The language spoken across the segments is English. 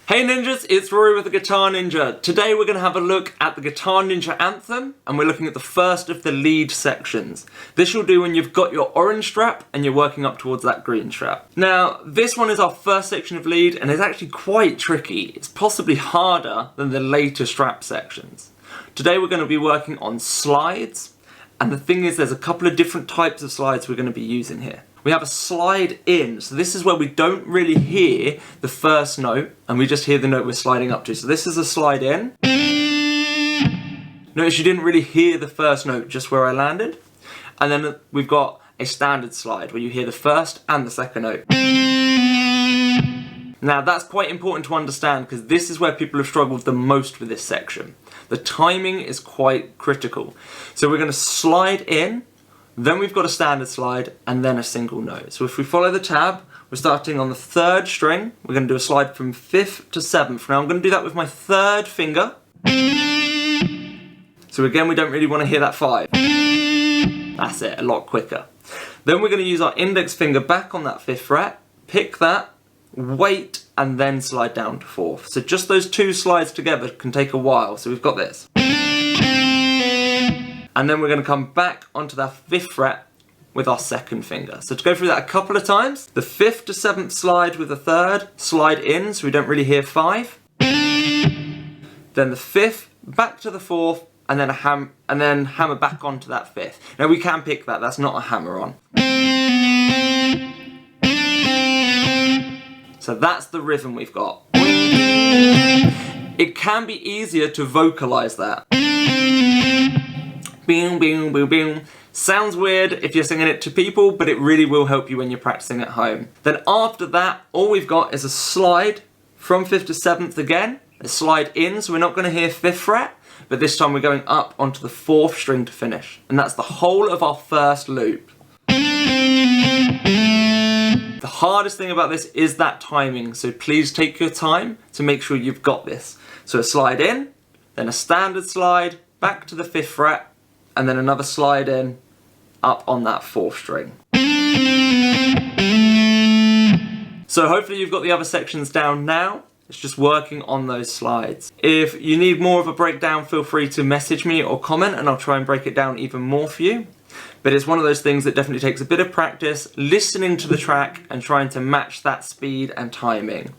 Hey ninjas, it's Rory with the Guitar Ninja. Today we're going to have a look at the Guitar Ninja Anthem, and we're looking at the first of the lead sections. This will do when you've got your orange strap and you're working up towards that green strap. Now, this one is our first section of lead and is actually quite tricky. It's possibly harder than the later strap sections. Today we're going to be working on slides, and the thing is there's a couple of different types of slides we're going to be using here. We have a slide in, so this is where we don't really hear the first note and we just hear the note we're sliding up to. So this is a slide in. Notice you didn't really hear the first note, just where I landed. And then we've got a standard slide where you hear the first and the second note. Now that's quite important to understand because this is where people have struggled the most with this section. The timing is quite critical. So we're going to slide in. Then we've got a standard slide and then a single note. So if we follow the tab, we're starting on the third string. We're going to do a slide from 5th to 7th. Now I'm going to do that with my third finger. So again, we don't really want to hear that 5. That's it, a lot quicker. Then we're going to use our index finger back on that 5th fret, pick that, wait, and then slide down to 4th. So just those two slides together can take a while. So we've got this. And then we're going to come back onto that 5th fret with our second finger. So to go through that a couple of times, the 5th to 7th slide with the third, slide in so we don't really hear 5. Then the 5th, back to the 4th, and then hammer back onto that 5th. Now we can pick that, that's not a hammer on. So that's the rhythm we've got. It can be easier to vocalize that. Bing, bing, bing, bing. Sounds weird if you're singing it to people, but it really will help you when you're practicing at home. Then after that, all we've got is a slide from 5th to 7th again. A slide in, so we're not going to hear 5th fret, but this time we're going up onto the 4th string to finish. And that's the whole of our first loop. The hardest thing about this is that timing, so please take your time to make sure you've got this. So a slide in, then a standard slide, back to the 5th fret, and then another slide in, up on that 4th string. So hopefully you've got the other sections down now. It's just working on those slides. If you need more of a breakdown, feel free to message me or comment and I'll try and break it down even more for you. But it's one of those things that definitely takes a bit of practice, listening to the track and trying to match that speed and timing.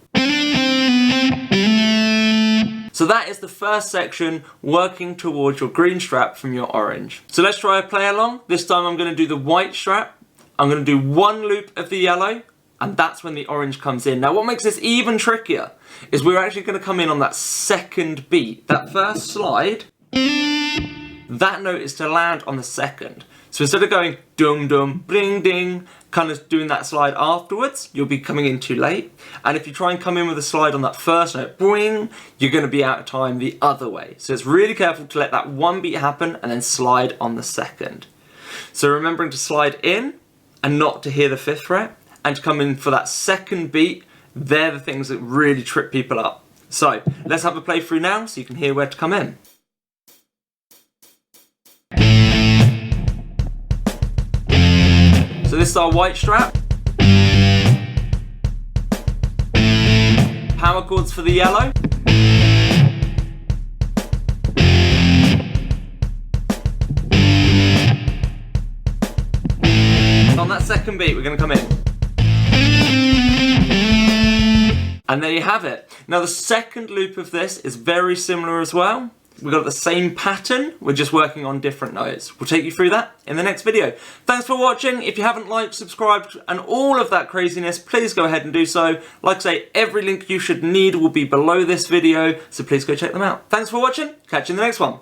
So that is the first section, working towards your green strap from your orange. So let's try a play along. This time I'm going to do the white strap. I'm going to do one loop of the yellow, and that's when the orange comes in. Now what makes this even trickier is we're actually going to come in on that second beat. That first slide, that note is to land on the second. So instead of going dum dum, bling ding, kind of doing that slide afterwards, you'll be coming in too late. And if you try and come in with a slide on that first note, boing, you're going to be out of time the other way. So it's really careful to let that one beat happen and then slide on the second. So remembering to slide in and not to hear the 5th fret and to come in for that second beat, they're the things that really trip people up. So let's have a play through now so you can hear where to come in. So this is our white strap. Power chords for the yellow. On that second beat, we're going to come in. And there you have it. Now the second loop of this is very similar as well. We've got the same pattern, we're just working on different notes. We'll take you through that in the next video. Thanks for watching. If you haven't liked, subscribed, and all of that craziness, please go ahead and do so. Like I say, every link you should need will be below this video, so please go check them out. Thanks for watching, catch you in the next one.